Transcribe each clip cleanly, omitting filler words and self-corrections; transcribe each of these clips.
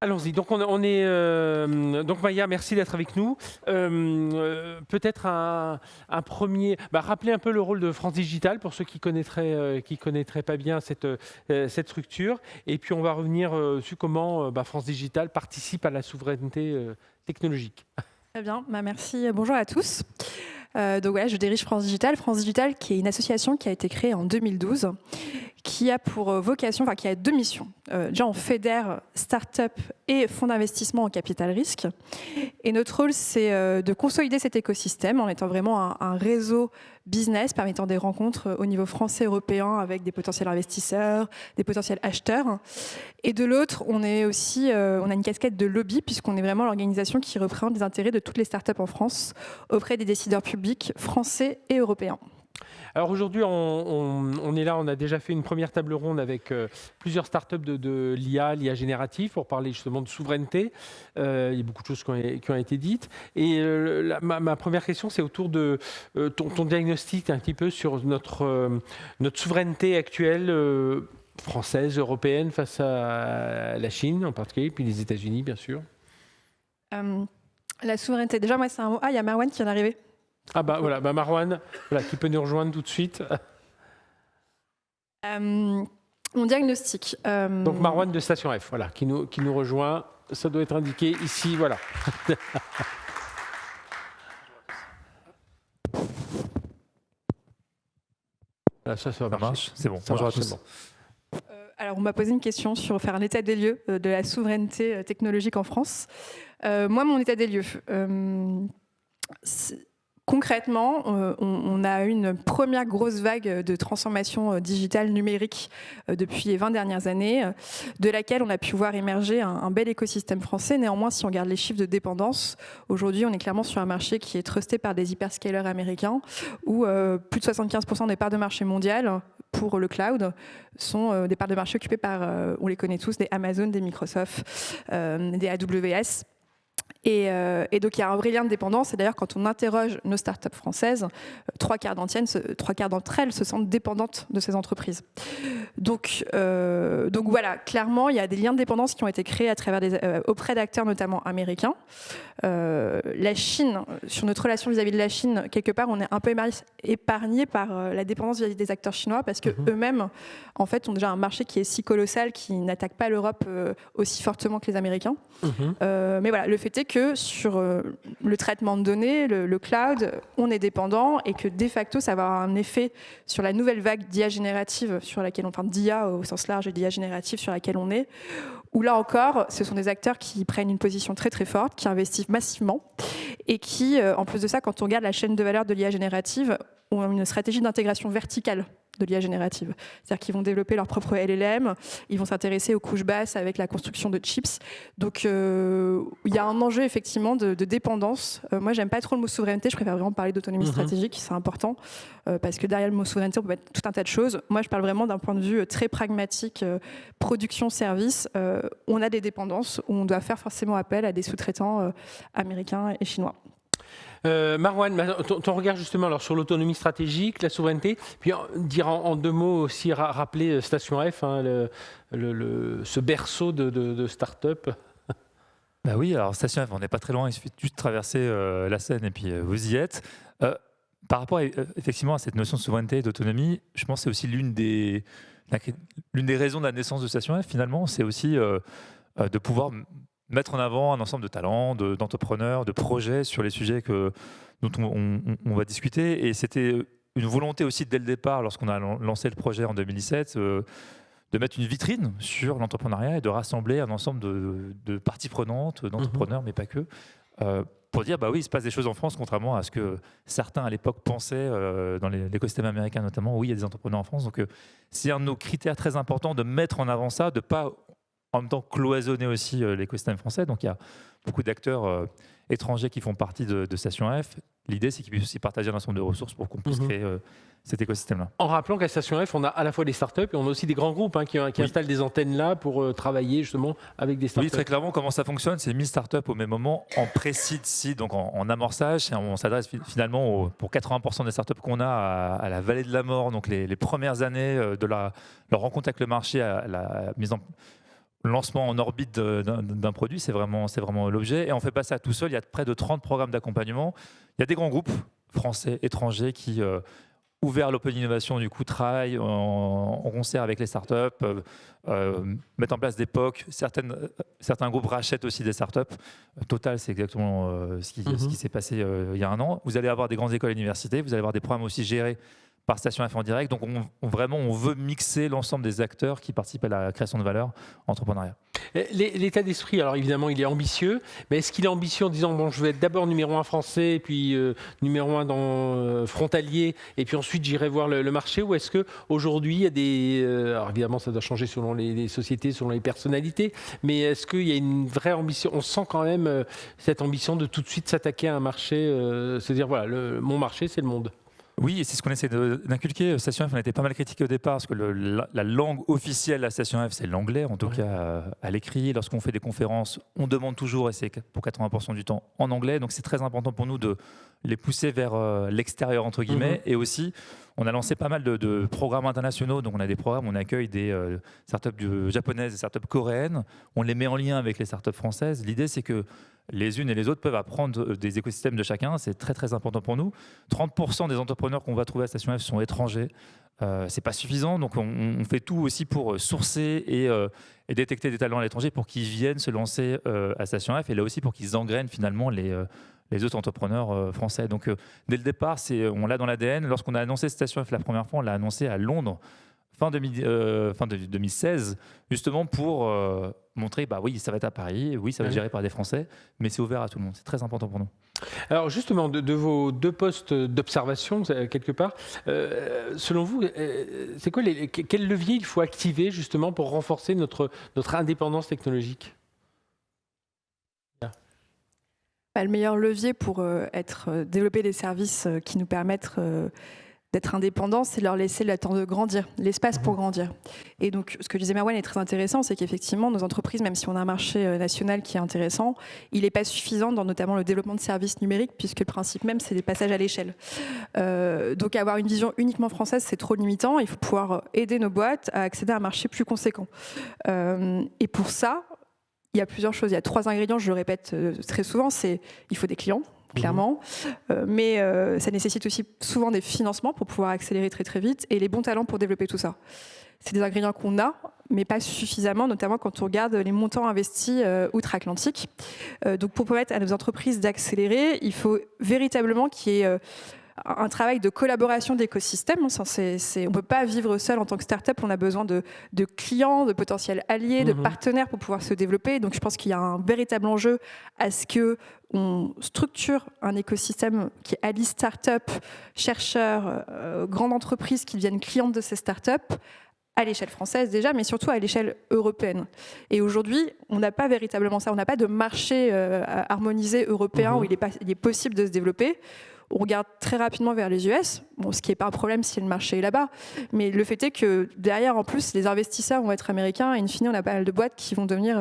Allons-y. Donc, donc Maya, merci d'être avec nous. Peut-être un premier. Rappeler un peu le rôle de France Digital pour ceux qui connaîtraient pas bien cette structure. Et puis, on va revenir sur comment France Digital participe à la souveraineté technologique. Très bien, merci. Bonjour à tous. Donc ouais, je dirige France Digital. France Digital, qui est une association qui a été créée en 2012, qui a pour vocation, qui a deux missions. Déjà, on fédère start-up et fonds d'investissement en capital risque. Et notre rôle, c'est de consolider cet écosystème en étant vraiment un réseau business permettant des rencontres au niveau français et européen avec des potentiels investisseurs, des potentiels acheteurs. Et de l'autre, on est aussi, on a une casquette de lobby puisqu'on est vraiment l'organisation qui représente les intérêts de toutes les startups en France auprès des décideurs publics français et européens. Alors aujourd'hui, on est là, on a déjà fait une première table ronde avec plusieurs startups de l'IA générative pour parler justement de souveraineté. Il y a beaucoup de choses qui ont été dites. Et ma première question, c'est autour de ton diagnostic un petit peu sur notre souveraineté actuelle française, européenne face à la Chine en particulier, puis les États-Unis bien sûr. La souveraineté, déjà moi c'est un mot. Ah, il y a Marwan qui vient d'arriver. Voilà, Marwan, qui peut nous rejoindre tout de suite. Mon diagnostic. Donc Marwan de Station F, voilà, qui nous rejoint. Ça doit être indiqué ici, voilà. Ça marche. C'est bon. Bonjour à tous. Bon. Alors, on m'a posé une question sur faire un état des lieux de la souveraineté technologique en France. Moi, mon état des lieux. Concrètement, on a eu une première grosse vague de transformation digitale numérique depuis les 20 dernières années, de laquelle on a pu voir émerger un bel écosystème français. Néanmoins, si on regarde les chiffres de dépendance, aujourd'hui, on est clairement sur un marché qui est trusté par des hyperscalers américains, où plus de 75% des parts de marché mondiales pour le cloud sont des parts de marché occupées par, on les connaît tous, des Amazon, des Microsoft, des AWS. Et donc il y a un vrai lien de dépendance. Et d'ailleurs, quand on interroge nos startups françaises, trois quarts d'entre elles se sentent dépendantes de ces entreprises. Donc voilà, clairement, il y a des liens de dépendance qui ont été créés à travers auprès d'acteurs notamment américains. La Chine, sur notre relation vis-à-vis de la Chine, quelque part, on est un peu épargné par la dépendance vis-à-vis des acteurs chinois parce que eux-mêmes, en fait, ont déjà un marché qui est si colossal qui n'attaque pas l'Europe aussi fortement que les Américains. Mais voilà, le fait est que sur le traitement de données, le cloud, on est dépendant et que de facto, ça va avoir un effet sur la nouvelle vague d'IA générative sur laquelle d'IA au sens large et d'IA générative sur laquelle on est, où là encore, ce sont des acteurs qui prennent une position très très forte, qui investissent massivement et qui, en plus de ça, quand on regarde la chaîne de valeur de l'IA générative, ont une stratégie d'intégration verticale de l'IA générative. C'est-à-dire qu'ils vont développer leur propre LLM, ils vont s'intéresser aux couches basses avec la construction de chips. Donc il y a un enjeu effectivement de dépendance. Moi, j'aime pas trop le mot souveraineté, je préfère vraiment parler d'autonomie stratégique, c'est important, parce que derrière le mot souveraineté, on peut mettre tout un tas de choses. Moi, je parle vraiment d'un point de vue très pragmatique, production-service. On a des dépendances où on doit faire forcément appel à des sous-traitants américains et chinois. Marwan, ton regard justement alors, sur l'autonomie stratégique, la souveraineté, puis dire en deux mots aussi, rappeler Station F, ce berceau de start-up. Bah oui, alors Station F, on n'est pas très loin, il suffit juste de traverser la Seine et puis vous y êtes. Par rapport effectivement à cette notion de souveraineté et d'autonomie, je pense que c'est aussi l'une des raisons de la naissance de Station F, finalement, c'est aussi de pouvoir mettre en avant un ensemble de talents, d'entrepreneurs, de projets sur les sujets dont on va discuter. Et c'était une volonté aussi dès le départ, lorsqu'on a lancé le projet en 2017, de mettre une vitrine sur l'entrepreneuriat et de rassembler un ensemble de parties prenantes, d'entrepreneurs, mais pas que, pour dire, bah oui, il se passe des choses en France, contrairement à ce que certains à l'époque pensaient dans l'écosystème américain notamment. Oui, il y a des entrepreneurs en France. Donc c'est un de nos critères très importants de mettre en avant ça, de ne pas en même temps cloisonner aussi l'écosystème français. Donc il y a beaucoup d'acteurs étrangers qui font partie de Station F. L'idée, c'est qu'ils puissent aussi partager un ensemble de ressources pour qu'on puisse créer cet écosystème-là. En rappelant qu'à Station F, on a à la fois des startups et on a aussi des grands groupes qui installent des antennes là pour travailler justement avec des startups. Oui, très clairement, comment ça fonctionne, c'est 1000 startups au même moment en pré-seed, seed, donc en amorçage. Et on s'adresse finalement pour 80% des startups qu'on a à la vallée de la mort, donc les premières années de leur rencontre avec le marché, à la mise en lancement en orbite d'un produit, c'est vraiment l'objet. Et on fait pas ça tout seul, il y a près de 30 programmes d'accompagnement. Il y a des grands groupes français, étrangers qui, ouverts à l'open innovation, du coup, travaillent en concert avec les startups, mettent en place des POC. Certains groupes rachètent aussi des startups. Total, c'est exactement ce qui s'est passé il y a un an. Vous allez avoir des grandes écoles et universités, vous allez avoir des programmes aussi gérés par Station F en direct. Donc, on veut mixer l'ensemble des acteurs qui participent à la création de valeur entrepreneuriale. L'état d'esprit, alors évidemment, il est ambitieux, mais est-ce qu'il est ambitieux en disant bon, je vais être d'abord numéro 1 français, puis numéro 1 dans frontalier, et puis ensuite j'irai voir le marché, ou est-ce qu'aujourd'hui, il y a des. Alors évidemment, ça doit changer selon les sociétés, selon les personnalités, mais est-ce qu'il y a une vraie ambition? On sent quand même cette ambition de tout de suite s'attaquer à un marché, se dire voilà, mon marché, c'est le monde. Oui, et c'est ce qu'on essaie d'inculquer. Station F, on a été pas mal critiqué au départ parce que la langue officielle à Station F, c'est l'anglais, en tout cas à l'écrit. Lorsqu'on fait des conférences, on demande toujours, et c'est pour 80% du temps, en anglais. Donc c'est très important pour nous de les pousser vers l'extérieur, entre guillemets. Et aussi, on a lancé pas mal de programmes internationaux. Donc on a des programmes où on accueille des startups japonaises, des startups coréennes. On les met en lien avec les startups françaises. L'idée, c'est que les unes et les autres peuvent apprendre des écosystèmes de chacun. C'est très, très important pour nous. 30% des entrepreneurs qu'on va trouver à Station F sont étrangers. C'est pas suffisant. Donc, on fait tout aussi pour sourcer et détecter des talents à l'étranger pour qu'ils viennent se lancer à Station F. Et là aussi pour qu'ils engrainent finalement les autres entrepreneurs français. Donc, dès le départ, on l'a dans l'ADN. Lorsqu'on a annoncé Station F la première fois, on l'a annoncé à Londres. Fin 2016, justement pour montrer, bah oui, ça va être à Paris, oui, ça va être géré par des Français, mais c'est ouvert à tout le monde. C'est très important pour nous. Alors justement, de vos 2 postes d'observation, quelque part, selon vous, c'est quoi quel levier il faut activer justement pour renforcer notre indépendance technologique? Le meilleur levier pour développer des services qui nous permettent d'être indépendants, c'est leur laisser le temps de grandir, l'espace pour grandir. Et donc, ce que disait Merwan est très intéressant, c'est qu'effectivement, nos entreprises, même si on a un marché national qui est intéressant, il n'est pas suffisant dans notamment le développement de services numériques, puisque le principe même, c'est des passages à l'échelle. Donc, avoir une vision uniquement française, c'est trop limitant. Il faut pouvoir aider nos boîtes à accéder à un marché plus conséquent. Et pour ça, il y a plusieurs choses. Il y a 3 ingrédients, je le répète très souvent, il faut des clients, clairement, mais ça nécessite aussi souvent des financements pour pouvoir accélérer très très vite et les bons talents pour développer tout ça. C'est des ingrédients qu'on a, mais pas suffisamment, notamment quand on regarde les montants investis outre-Atlantique. Donc pour permettre à nos entreprises d'accélérer, il faut véritablement qu'il y ait un travail de collaboration d'écosystème. On ne peut pas vivre seul en tant que start-up. On a besoin de clients, de potentiels alliés, de partenaires pour pouvoir se développer. Donc je pense qu'il y a un véritable enjeu à ce qu'on structure un écosystème qui allie start-up, chercheurs, grandes entreprises qui deviennent clientes de ces start-up à l'échelle française déjà, mais surtout à l'échelle européenne. Et aujourd'hui, on n'a pas véritablement ça. On n'a pas de marché harmonisé européen où il est possible de se développer. On regarde très rapidement vers les US, ce qui n'est pas un problème si le marché est là-bas. Mais le fait est que derrière, en plus, les investisseurs vont être américains et in fine, on a pas mal de boîtes qui vont devenir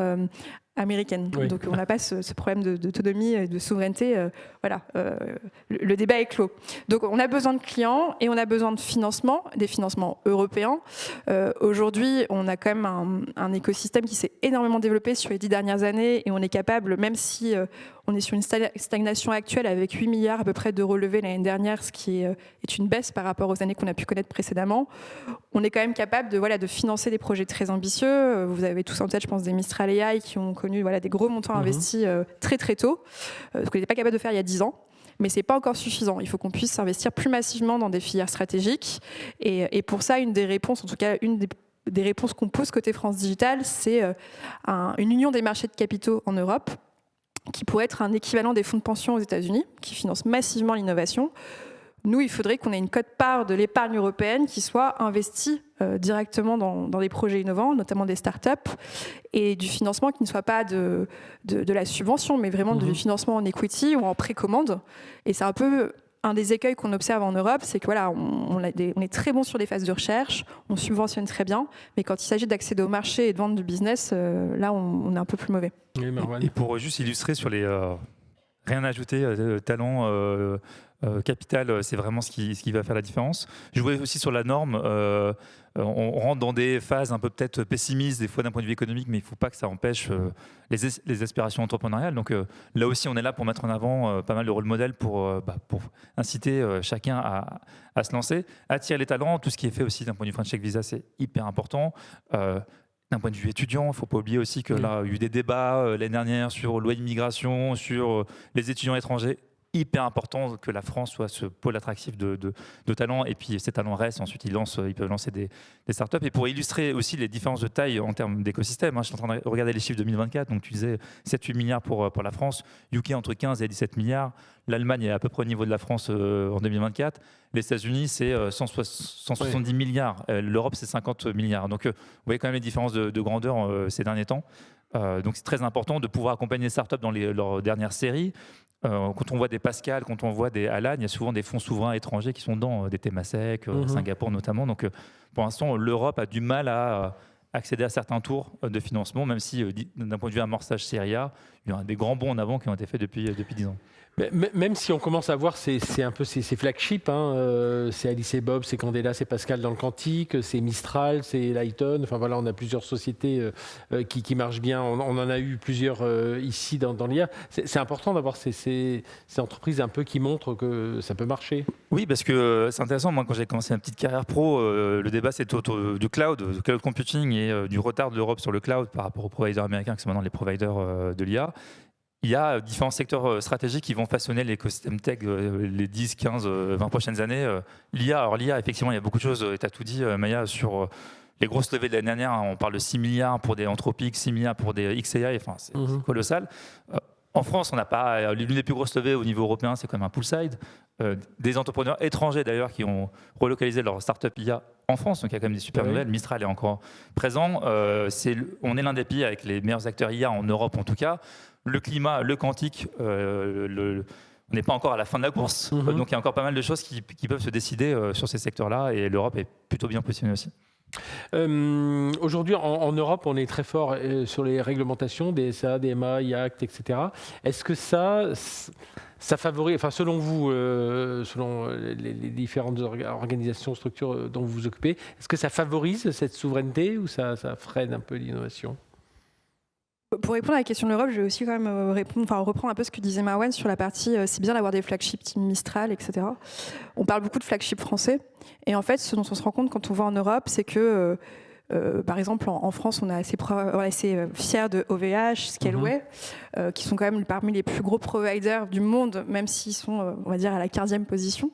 américaine. Oui. Donc on n'a pas ce problème d'autonomie et de souveraineté. Le débat est clos. Donc on a besoin de clients et on a besoin de financement, des financements européens. Aujourd'hui, on a quand même un écosystème qui s'est énormément développé sur les 10 dernières années et on est capable, même si on est sur une stagnation actuelle avec 8 milliards à peu près de relevés l'année dernière, ce qui est une baisse par rapport aux années qu'on a pu connaître précédemment. On est quand même capable de financer des projets très ambitieux. Vous avez tous en tête, je pense, des Mistral AI qui ont connu des gros montants investis très très tôt, ce qu'on n'était pas capable de faire il y a 10 ans. Mais ce n'est pas encore suffisant. Il faut qu'on puisse investir plus massivement dans des filières stratégiques. Et pour ça, une des réponses, en tout cas une des réponses qu'on pose côté France Digital, c'est une union des marchés de capitaux en Europe, qui pourrait être un équivalent des fonds de pension aux États-Unis, qui financent massivement l'innovation. Nous, il faudrait qu'on ait une quote-part de l'épargne européenne qui soit investie directement dans des projets innovants, notamment des startups, et du financement qui ne soit pas de la subvention, mais vraiment du financement en equity ou en précommande. Et c'est un peu un des écueils qu'on observe en Europe, c'est que on est très bon sur les phases de recherche, on subventionne très bien, mais quand il s'agit d'accéder au marché et de vendre du business, là, on est un peu plus mauvais. Et pour juste illustrer sur les rien à ajouter, talent, capital, c'est vraiment ce qui va faire la différence. Jouer aussi sur la norme. On rentre dans des phases un peu peut-être pessimistes des fois d'un point de vue économique, mais il ne faut pas que ça empêche les aspirations entrepreneuriales. Donc là aussi, on est là pour mettre en avant pas mal de rôle modèles pour inciter chacun à se lancer, attirer les talents. Tout ce qui est fait aussi d'un point de vue French Tech Visa, c'est hyper important. D'un point de vue étudiant, il ne faut pas oublier aussi que là, il y a eu des débats l'année dernière sur loi d'immigration, sur les étudiants étrangers. Hyper important que la France soit ce pôle attractif de talents, et puis ces talents restent, ensuite ils peuvent lancer des startups. Et pour illustrer aussi les différences de taille en termes d'écosystème, je suis en train de regarder les chiffres 2024, donc tu disais 7-8 milliards pour la France, UK entre 15 et 17 milliards, l'Allemagne est à peu près au niveau de la France en 2024, les États-Unis c'est 170 milliards, l'Europe c'est 50 milliards. Donc vous voyez quand même les différences de grandeur ces derniers temps. Donc c'est très important de pouvoir accompagner les startups dans leurs dernières séries. Quand on voit des Pascal, quand on voit des Alan, il y a souvent des fonds souverains étrangers qui sont dedans, des Temasek, Singapour notamment. Donc pour l'instant, l'Europe a du mal à accéder à certains tours de financement, même si d'un point de vue amorçage série A, il y a des grands bonds en avant qui ont été faits depuis 10 ans. Même si on commence à voir c'est un peu ces flagships, c'est Alice et Bob, c'est Candela, c'est Pascal dans le quantique, c'est Mistral, c'est Lighton. Enfin voilà, on a plusieurs sociétés qui marchent bien. On en a eu plusieurs ici dans l'IA. C'est important d'avoir ces entreprises un peu qui montrent que ça peut marcher. Oui, parce que c'est intéressant. Moi, quand j'ai commencé ma petite carrière pro, le débat c'était autour du cloud computing et du retard de l'Europe sur le cloud par rapport aux providers américains, qui sont maintenant les providers de l'IA. Il y a différents secteurs stratégiques qui vont façonner l'écosystème tech les 10, 15, 20 prochaines années. L'IA, effectivement, il y a beaucoup de choses, tu as tout dit, Maya, sur les grosses levées de l'année dernière. On parle de 6 milliards pour des Anthropic, 6 milliards pour des XAI, enfin, c'est colossal. En France, on n'a pas l'une des plus grosses levées au niveau européen, c'est quand même un Poolside. Des entrepreneurs étrangers d'ailleurs qui ont relocalisé leur start-up IA en France, donc il y a quand même des super nouvelles. Mistral est encore présent. On est l'un des pays avec les meilleurs acteurs IA en Europe en tout cas. Le climat, le quantique, on n'est pas encore à la fin de la course. Donc il y a encore pas mal de choses qui peuvent se décider sur ces secteurs-là, et l'Europe est plutôt bien positionnée aussi. Aujourd'hui, en Europe, on est très fort sur les réglementations, DSA, DMA, IACT, etc. Est-ce que ça favorise, enfin, selon vous, selon les différentes organisations, structures dont vous vous occupez, est-ce que ça favorise cette souveraineté ou ça freine un peu l'innovation ? Pour répondre à la question de l'Europe, je vais aussi quand même reprendre un peu ce que disait Marwan sur la partie c'est bien d'avoir des flagships Team Mistral, etc. On parle beaucoup de flagships français. Et en fait, ce dont on se rend compte quand on va en Europe, c'est que, par exemple, en France, on est assez fiers de OVH, Scaleway, qui sont quand même parmi les plus gros providers du monde, même s'ils sont, on va dire, à la 15e position.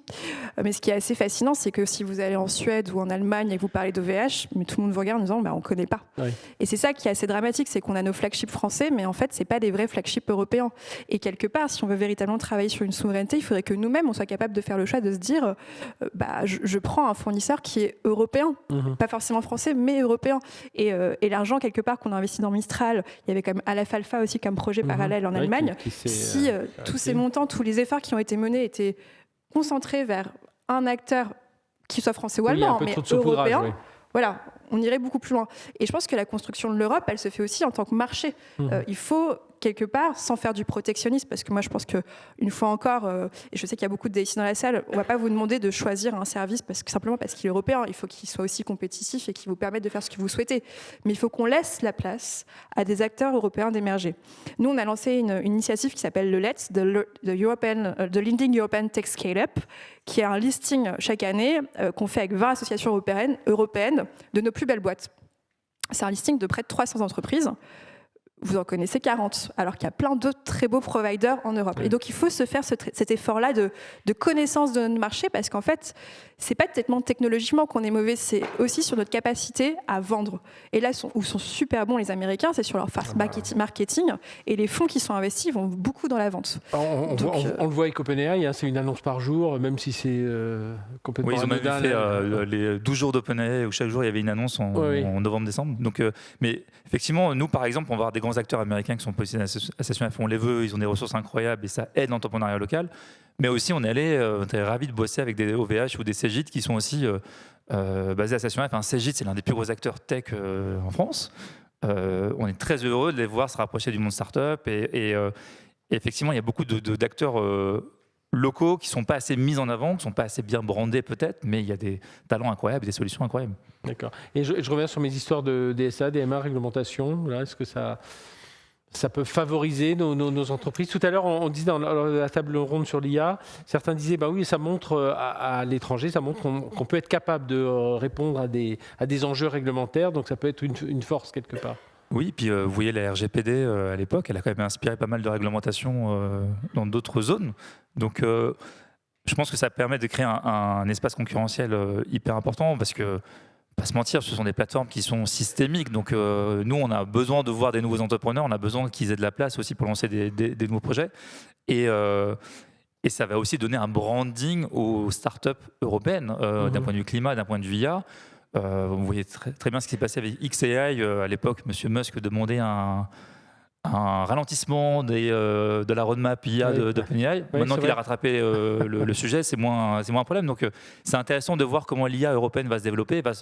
Mais ce qui est assez fascinant, c'est que si vous allez en Suède ou en Allemagne et que vous parlez d'OVH, mais tout le monde vous regarde en disant on ne connaît pas. Oui. Et c'est ça qui est assez dramatique, c'est qu'on a nos flagships français, mais en fait, ce n'est pas des vrais flagships européens. Et quelque part, si on veut véritablement travailler sur une souveraineté, il faudrait que nous-mêmes, on soit capable de faire le choix de se dire je prends un fournisseur qui est européen, pas forcément français, mais européen. Et l'argent, quelque part, qu'on a investi dans Mistral, il y avait quand même Alpha aussi comme projet parallèle en Allemagne. Si tous ces montants, tous les efforts qui ont été menés étaient concentrés vers un acteur qui soit français ou allemand, mais européen, voilà, on irait beaucoup plus loin. Et je pense que la construction de l'Europe, elle se fait aussi en tant que marché. Il faut quelque part, sans faire du protectionnisme, parce que moi je pense qu'une fois encore, et je sais qu'il y a beaucoup de DSI dans la salle, on ne va pas vous demander de choisir un service simplement parce qu'il est européen. Il faut qu'il soit aussi compétitif et qu'il vous permette de faire ce que vous souhaitez. Mais il faut qu'on laisse la place à des acteurs européens d'émerger. Nous, on a lancé une initiative qui s'appelle le LETS, The Leading European Tech Scale-up, qui est un listing chaque année qu'on fait avec 20 associations européennes de nos plus belles boîtes. C'est un listing de près de 300 entreprises. Vous en connaissez 40, alors qu'il y a plein d'autres très beaux providers en Europe. Oui. Et donc, il faut se faire cet effort-là de connaissance de notre marché, parce qu'en fait, c'est pas tellement technologiquement qu'on est mauvais, c'est aussi sur notre capacité à vendre. Et là, où sont super bons les Américains, c'est sur leur fast marketing, et les fonds qui sont investis vont beaucoup dans la vente. On le voit avec OpenAI, c'est une annonce par jour, même si c'est complètement... Oui, ils ont même fait les 12 jours d'OpenAI, où chaque jour, il y avait une annonce en novembre-décembre. Donc, mais effectivement, nous, par exemple, on va avoir des grands acteurs américains qui sont positionnés à Station F, on les veut, ils ont des ressources incroyables et ça aide l'entrepreneuriat local. Mais aussi, on est ravis de bosser avec des OVH ou des Cegid qui sont aussi basés à Station F. Un Cegid, c'est l'un des plus gros acteurs tech en France. On est très heureux de les voir se rapprocher du monde startup et effectivement, il y a beaucoup d'acteurs locaux qui ne sont pas assez mis en avant, qui ne sont pas assez bien brandés peut-être, mais il y a des talents incroyables, des solutions incroyables. D'accord. Et je reviens sur mes histoires de DSA, DMA, réglementation. Là, est-ce que ça peut favoriser nos entreprises? Tout à l'heure, on disait dans la table ronde sur l'IA, certains disaient bah oui, ça montre à l'étranger, ça montre qu'on peut être capable de répondre à des enjeux réglementaires, donc ça peut être une force quelque part. Oui, puis vous voyez la RGPD à l'époque, elle a quand même inspiré pas mal de réglementations dans d'autres zones. Donc je pense que ça permet de créer un espace concurrentiel hyper important parce que, pas se mentir, ce sont des plateformes qui sont systémiques. Donc nous, on a besoin de voir des nouveaux entrepreneurs, on a besoin qu'ils aient de la place aussi pour lancer des nouveaux projets. Et ça va aussi donner un branding aux startups européennes d'un point de vue climat, d'un point de vue IA. Vous voyez très bien ce qui s'est passé avec XAI. À l'époque, M. Musk demandait un ralentissement de la roadmap IA d'OpenAI. Maintenant qu'il a rattrapé le sujet, c'est moins un problème. Donc c'est intéressant de voir comment l'IA européenne va se développer, va,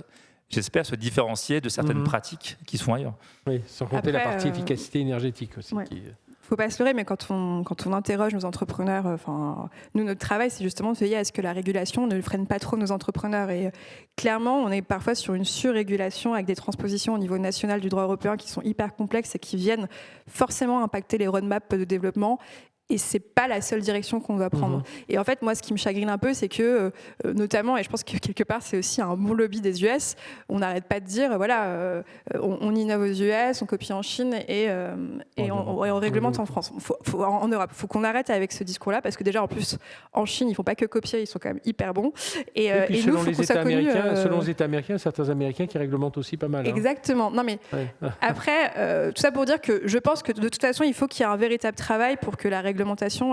j'espère, se différencier de certaines pratiques qui se font ailleurs. Oui, sans compter la partie efficacité énergétique aussi. Ouais. Faut pas se leurrer, mais quand on interroge nos entrepreneurs, nous, notre travail, c'est justement de veiller à ce que la régulation ne freine pas trop nos entrepreneurs. Et clairement, on est parfois sur une surrégulation avec des transpositions au niveau national du droit européen qui sont hyper complexes et qui viennent forcément impacter les roadmaps de développement. Et c'est pas la seule direction qu'on doit prendre. Et en fait, moi, ce qui me chagrine un peu, c'est que, notamment, et je pense que quelque part, c'est aussi un bon lobby des US, on n'arrête pas de dire, voilà, on innove aux US, on copie en Chine et on réglemente en France. En Europe, il faut qu'on arrête avec ce discours-là, parce que déjà, en plus, en Chine, ils font pas que copier, ils sont quand même hyper bons. Et puis, nous, il faut qu'on soit connus. Selon les États américains, certains Américains qui réglementent aussi pas mal. Exactement. Non, mais après, tout ça pour dire que je pense que de toute façon, il faut qu'il y ait un véritable travail pour que la réglementation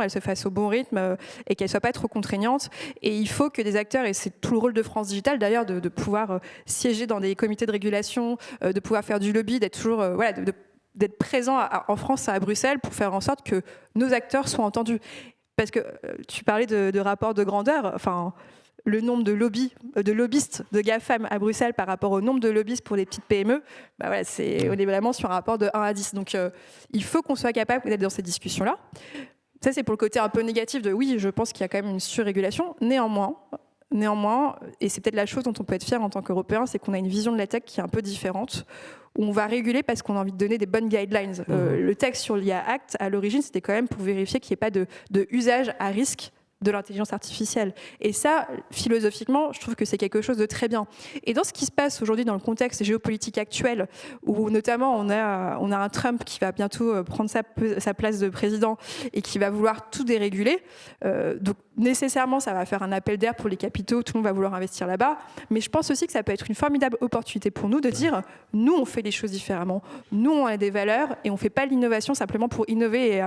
elle se fasse au bon rythme et qu'elle soit pas trop contraignante. Et il faut que des acteurs, et c'est tout le rôle de France Digital d'ailleurs, de pouvoir siéger dans des comités de régulation, de pouvoir faire du lobby, d'être toujours d'être présent en France, à Bruxelles, pour faire en sorte que nos acteurs soient entendus. Parce que tu parlais de rapport de grandeur, enfin, le nombre de lobbyistes de GAFAM à Bruxelles par rapport au nombre de lobbyistes pour les petites PME, on est vraiment sur un rapport de 1 à 10. Donc il faut qu'on soit capable d'être dans ces discussions-là. Ça, c'est pour le côté un peu négatif de oui, je pense qu'il y a quand même une surrégulation. Néanmoins, et c'est peut-être la chose dont on peut être fier en tant qu'Européen, c'est qu'on a une vision de la tech qui est un peu différente, où on va réguler parce qu'on a envie de donner des bonnes guidelines. Le texte sur l'IA Act, à l'origine, c'était quand même pour vérifier qu'il n'y ait pas de usage à risque de l'intelligence artificielle. Et ça, philosophiquement, je trouve que c'est quelque chose de très bien. Et dans ce qui se passe aujourd'hui dans le contexte géopolitique actuel, où notamment on a un Trump qui va bientôt prendre sa place de président et qui va vouloir tout déréguler, donc nécessairement ça va faire un appel d'air pour les capitaux, tout le monde va vouloir investir là-bas, mais je pense aussi que ça peut être une formidable opportunité pour nous de dire, nous on fait les choses différemment, nous on a des valeurs et on ne fait pas l'innovation simplement pour innover et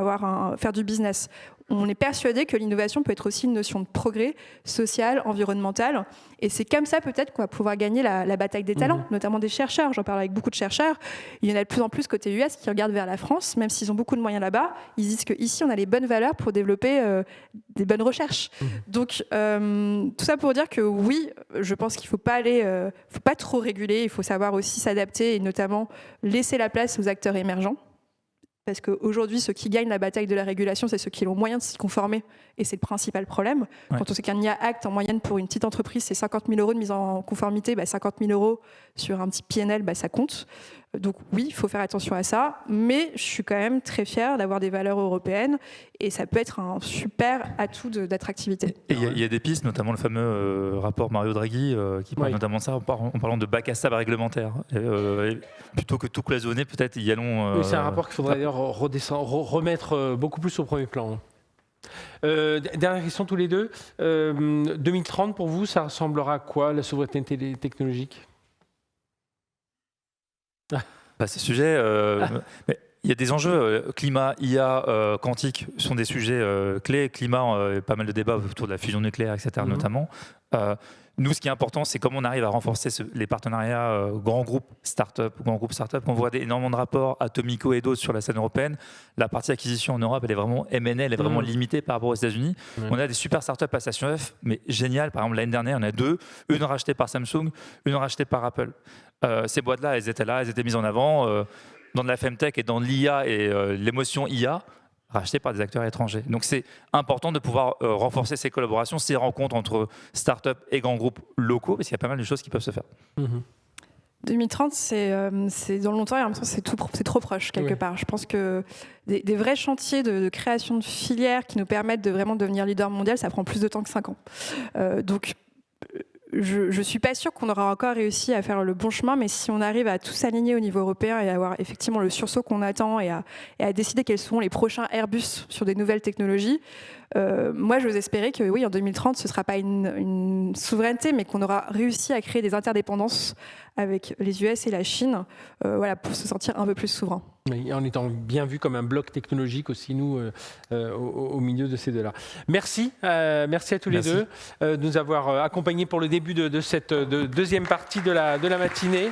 faire du business. On est persuadé que l'innovation peut être aussi une notion de progrès social, environnemental. Et c'est comme ça peut-être qu'on va pouvoir gagner la bataille des talents, notamment des chercheurs. J'en parle avec beaucoup de chercheurs. Il y en a de plus en plus côté US qui regardent vers la France, même s'ils ont beaucoup de moyens là-bas. Ils disent qu'ici, on a les bonnes valeurs pour développer des bonnes recherches. Donc, tout ça pour dire que oui, je pense qu'il ne faut pas trop réguler. Il faut savoir aussi s'adapter et notamment laisser la place aux acteurs émergents. Parce qu'aujourd'hui, ceux qui gagnent la bataille de la régulation, c'est ceux qui ont moyen de s'y conformer. Et c'est le principal problème. Ouais. Quand on sait qu'un IA Act, en moyenne, pour une petite entreprise, c'est 50 000 € de mise en conformité, 50 000 € sur un petit PNL, ça compte. Donc oui, il faut faire attention à ça. Mais je suis quand même très fière d'avoir des valeurs européennes. Et ça peut être un super atout d'attractivité. Et il y a des pistes, notamment le fameux rapport Mario Draghi, qui parle notamment de ça, en parlant de bac à sable réglementaire. Et plutôt que tout cloisonner, peut-être y allons... Oui, c'est un rapport qu'il faudrait d'ailleurs remettre beaucoup plus au premier plan. Dernière question tous les deux. 2030, pour vous, ça ressemblera à quoi, la souveraineté technologique ? Ces sujets... mais il y a des enjeux, climat, IA, quantique sont des sujets clés. Climat, pas mal de débats autour de la fusion nucléaire, etc. Notamment. Nous, ce qui est important, c'est comment on arrive à renforcer les partenariats grands groupes start-up. On voit énormément de rapports, Atomico et d'autres sur la scène européenne. La partie acquisition en Europe, elle est vraiment M&A, elle est vraiment limitée par rapport aux États-Unis. On a des super start-up à Station F, mais génial. Par exemple, l'année dernière, on a 2, une rachetée par Samsung, une rachetée par Apple. Ces boîtes-là, elles étaient mises en avant dans de la femtech et dans l'IA et l'émotion IA. rachetés par des acteurs étrangers. Donc c'est important de pouvoir renforcer ces collaborations, ces rencontres entre startups et grands groupes locaux, parce qu'il y a pas mal de choses qui peuvent se faire. 2030, c'est dans le longtemps et en même temps, c'est trop proche quelque part. Je pense que des vrais chantiers de création de filières qui nous permettent de vraiment devenir leader mondial, ça prend plus de temps que 5 ans. Donc, je ne suis pas sûre qu'on aura encore réussi à faire le bon chemin, mais si on arrive à tout s'aligner au niveau européen et à avoir effectivement le sursaut qu'on attend et à décider quels seront les prochains Airbus sur des nouvelles technologies, moi j'ose espérer que oui, en 2030, ce ne sera pas une souveraineté, mais qu'on aura réussi à créer des interdépendances avec les US et la Chine pour se sentir un peu plus souverain. Oui, en étant bien vu comme un bloc technologique aussi, nous, au milieu de ces deux-là. Merci à tous les deux de nous avoir accompagnés pour le début de cette deuxième partie de la matinée.